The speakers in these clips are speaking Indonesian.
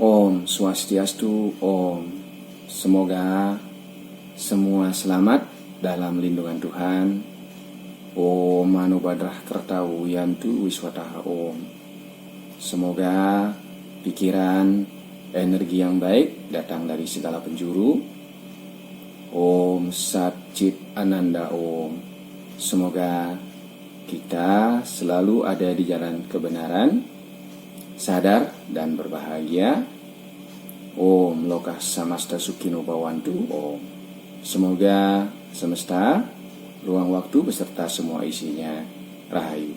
Om Swastiastu, Om. Semoga semua selamat dalam lindungan Tuhan. Om Mano Badrah Kertau Yantu Wiswataha Om. Semoga pikiran, energi yang baik datang dari segala penjuru. Om Sat Chit Ananda Om. Semoga kita selalu ada di jalan kebenaran, sadar dan berbahagia. Om Lokah Samasta Sukino Bawantu Om. Semoga semesta, ruang waktu beserta semua isinya rahayu.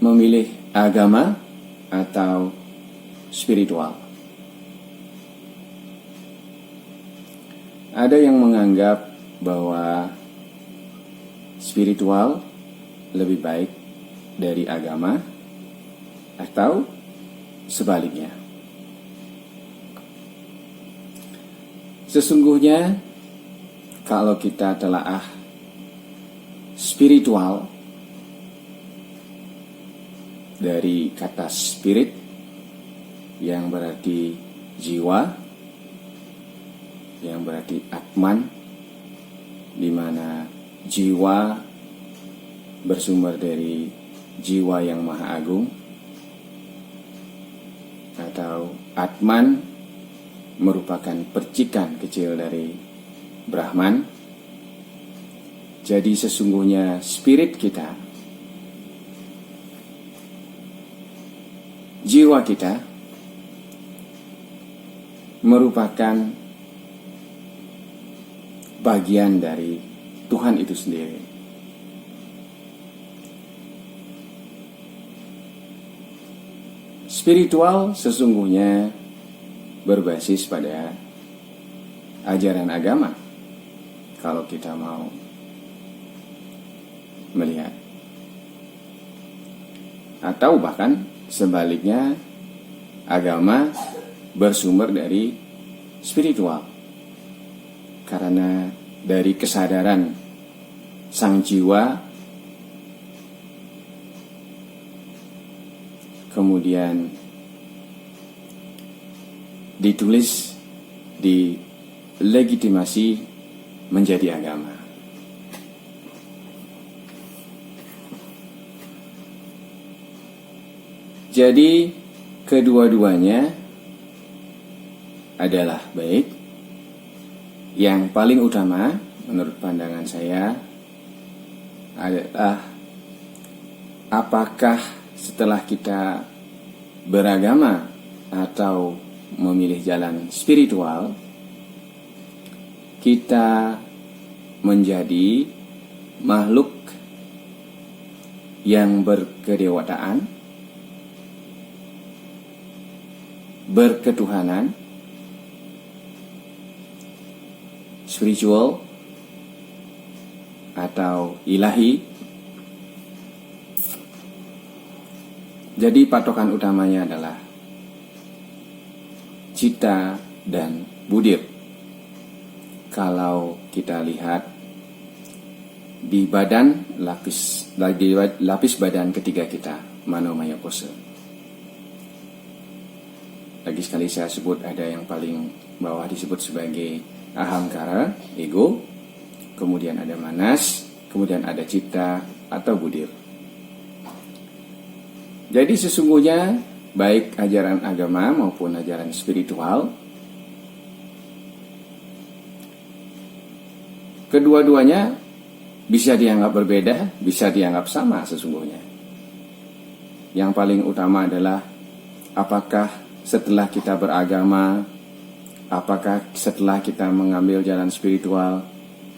Memilih agama atau spiritual. Ada yang menganggap bahwa spiritual lebih baik dari agama atau sebaliknya. Sesungguhnya kalau kita telaah spiritual dari kata spirit yang berarti jiwa, yang berarti atman, di mana jiwa bersumber dari jiwa yang maha agung, atau atman merupakan percikan kecil dari Brahman. Jadi sesungguhnya spirit kita, jiwa kita merupakan bagian dari Tuhan itu sendiri. Spiritual sesungguhnya berbasis pada ajaran agama, kalau kita mau melihat. Atau bahkan sebaliknya, agama bersumber dari spiritual, karena dari kesadaran sang jiwa kemudian ditulis, dilegitimasi menjadi agama. Jadi kedua-duanya adalah baik. Yang paling utama menurut pandangan saya adalah apakah setelah kita beragama atau memilih jalan spiritual, kita menjadi makhluk yang berkedewatan, berketuhanan, spiritual atau ilahi. Jadi patokan utamanya adalah cita dan budir. Kalau kita lihat di badan lapis badan ketiga kita, Mano Maya Kose. Lagi sekali saya sebut, ada yang paling bawah disebut sebagai ahamkara, ego, kemudian ada manas, kemudian ada cita atau budir. Jadi sesungguhnya baik ajaran agama maupun ajaran spiritual, kedua-duanya bisa dianggap berbeda, bisa dianggap sama sesungguhnya. Yang paling utama adalah apakah setelah kita beragama, apakah setelah kita mengambil jalan spiritual,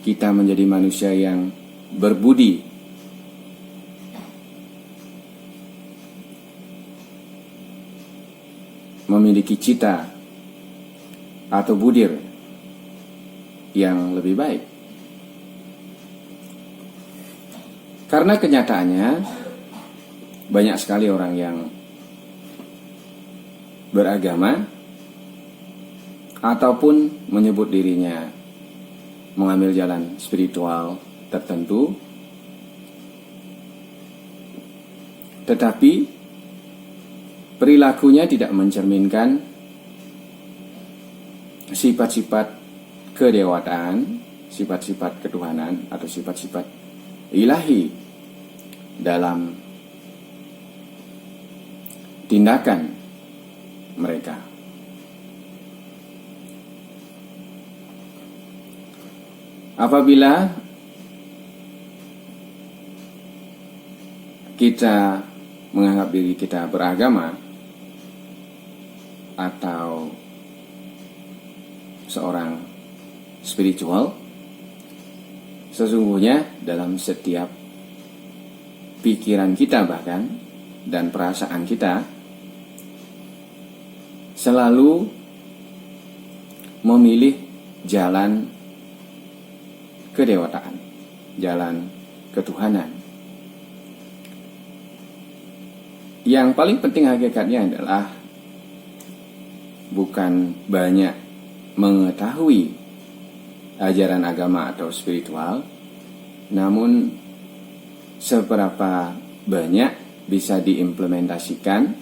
kita menjadi manusia yang berbudi, memiliki cita atau budir yang lebih baik. Karena kenyataannya banyak sekali orang yang beragama ataupun menyebut dirinya mengambil jalan spiritual tertentu, tetapi perilakunya tidak mencerminkan sifat-sifat kedewatan, sifat-sifat ketuhanan atau sifat-sifat ilahi dalam tindakan mereka. Apabila kita menganggap diri kita beragama atau seorang spiritual, sesungguhnya dalam setiap pikiran kita bahkan dan perasaan kita selalu memilih jalan kedewataan, jalan ketuhanan. Yang paling penting hakikatnya adalah bukan banyak mengetahui ajaran agama atau spiritual, namun seberapa banyak bisa diimplementasikan,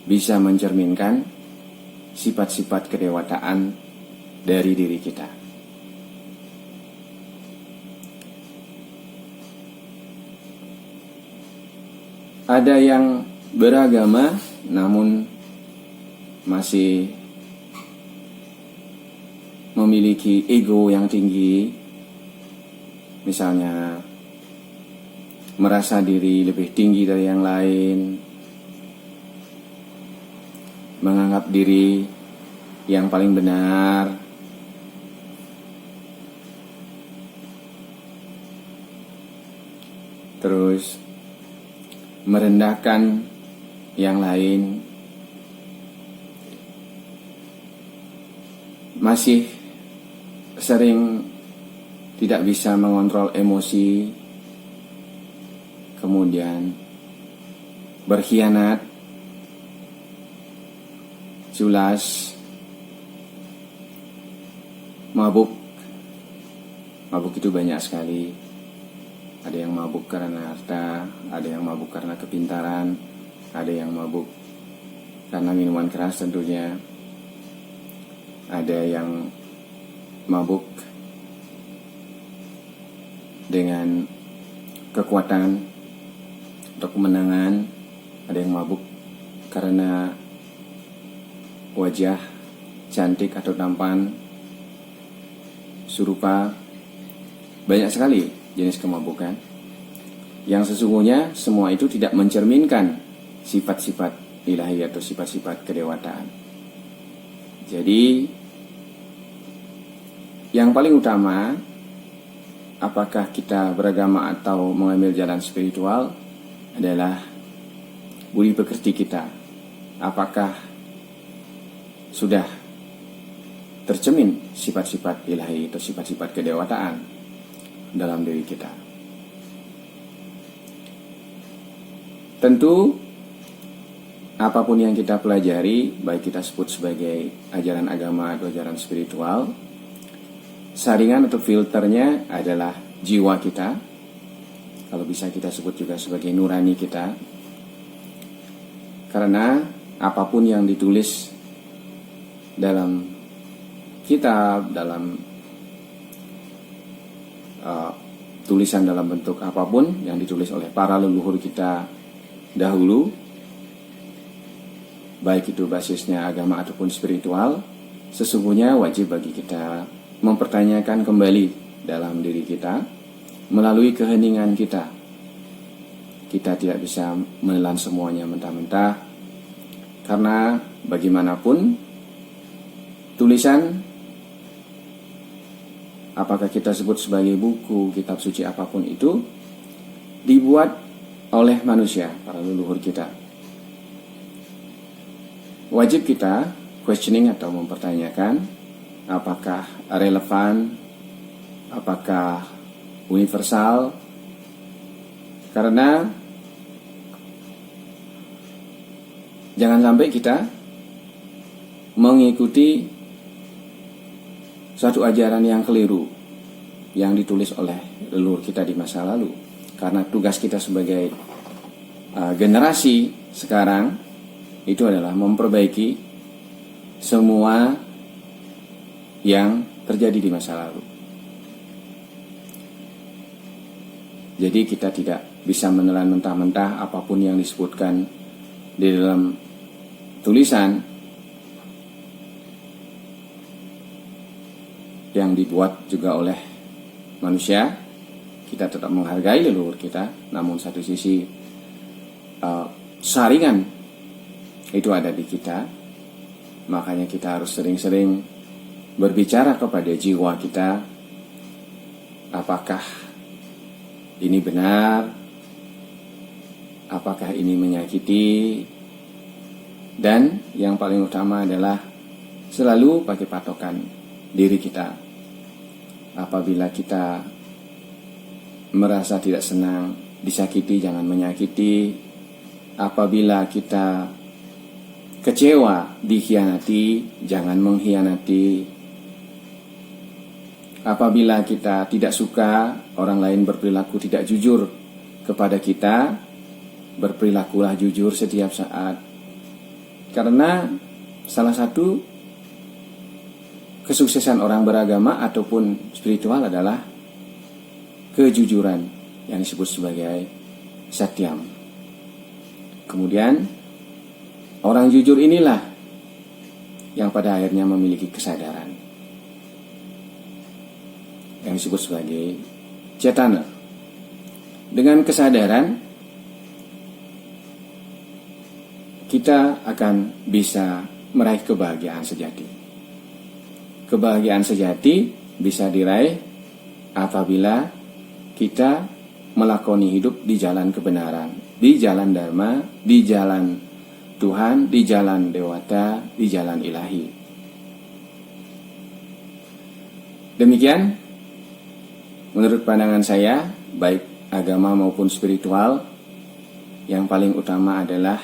bisa mencerminkan sifat-sifat kedewataan dari diri kita. Ada yang beragama namun masih memiliki ego yang tinggi, misalnya merasa diri lebih tinggi dari yang lain, menganggap diri yang paling benar, terus merendahkan yang lain, masih sering tidak bisa mengontrol emosi, kemudian berkhianat, culas, mabuk. Mabuk itu banyak sekali. Ada yang mabuk karena harta, ada yang mabuk karena kepintaran, ada yang mabuk karena minuman keras tentunya, ada yang mabuk dengan kekuatan atau kemenangan, ada yang mabuk karena wajah cantik atau tampan, serupa. Banyak sekali jenis kemabukan yang sesungguhnya semua itu tidak mencerminkan sifat-sifat ilahi atau sifat-sifat kedewataan. Jadi yang paling utama, apakah kita beragama atau mengambil jalan spiritual, adalah budi pekerti kita. Apakah sudah tercermin sifat-sifat ilahi atau sifat-sifat kedewataan dalam diri kita. Tentu apapun yang kita pelajari, baik kita sebut sebagai ajaran agama atau ajaran spiritual, saringan atau filternya adalah jiwa kita, kalau bisa kita sebut juga sebagai nurani kita. Karena apapun yang ditulis dalam kitab, dalam tulisan dalam bentuk apapun yang ditulis oleh para leluhur kita dahulu, baik itu basisnya agama ataupun spiritual, sesungguhnya wajib bagi kita mempertanyakan kembali dalam diri kita melalui keheningan kita. Kita tidak bisa menelan semuanya mentah-mentah, karena bagaimanapun tulisan, apakah kita sebut sebagai buku, kitab suci apapun itu, dibuat oleh manusia, para leluhur kita. Wajib kita questioning atau mempertanyakan apakah relevan, apakah universal, karena jangan sampai kita mengikuti suatu ajaran yang keliru yang ditulis oleh leluhur kita di masa lalu. Karena tugas kita sebagai generasi sekarang itu adalah memperbaiki semua yang terjadi di masa lalu. Jadi kita tidak bisa menelan mentah-mentah apapun yang disebutkan di dalam tulisan yang dibuat juga oleh manusia. Kita tetap menghargai leluhur kita, namun satu sisi saringan itu ada di kita. Makanya kita harus sering-sering berbicara kepada jiwa kita, apakah ini benar, apakah ini menyakiti, dan yang paling utama adalah selalu pakai patokan diri kita. Apabila kita merasa tidak senang, disakiti, jangan menyakiti. Apabila kita kecewa, dikhianati, jangan mengkhianati. Apabila kita tidak suka orang lain berperilaku tidak jujur kepada kita, berperilakulah jujur setiap saat. Karena salah satu kesuksesan orang beragama ataupun spiritual adalah kejujuran yang disebut sebagai satyam. Kemudian orang jujur inilah yang pada akhirnya memiliki kesadaran yang disebut sebagai cetana. Dengan kesadaran kita akan bisa meraih kebahagiaan sejati. Kebahagiaan sejati bisa diraih apabila kita melakoni hidup di jalan kebenaran, di jalan dharma, di jalan Tuhan, di jalan dewata, di jalan ilahi. Demikian menurut pandangan saya, baik agama maupun spiritual, yang paling utama adalah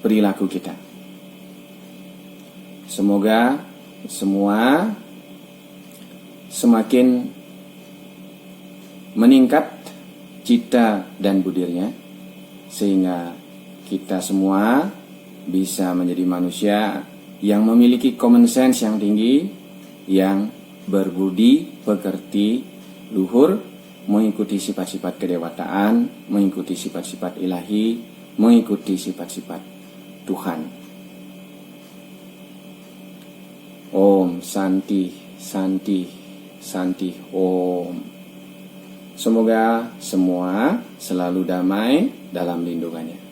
perilaku kita. Semoga semua semakin meningkat cita dan budirnya, sehingga kita semua bisa menjadi manusia yang memiliki common sense yang tinggi, yang berbudi pekerti luhur, mengikuti sifat-sifat kedewataan, mengikuti sifat-sifat ilahi, mengikuti sifat-sifat Tuhan. Om Santi, Santi, Santi, Om. Semoga semua selalu damai dalam lindungannya.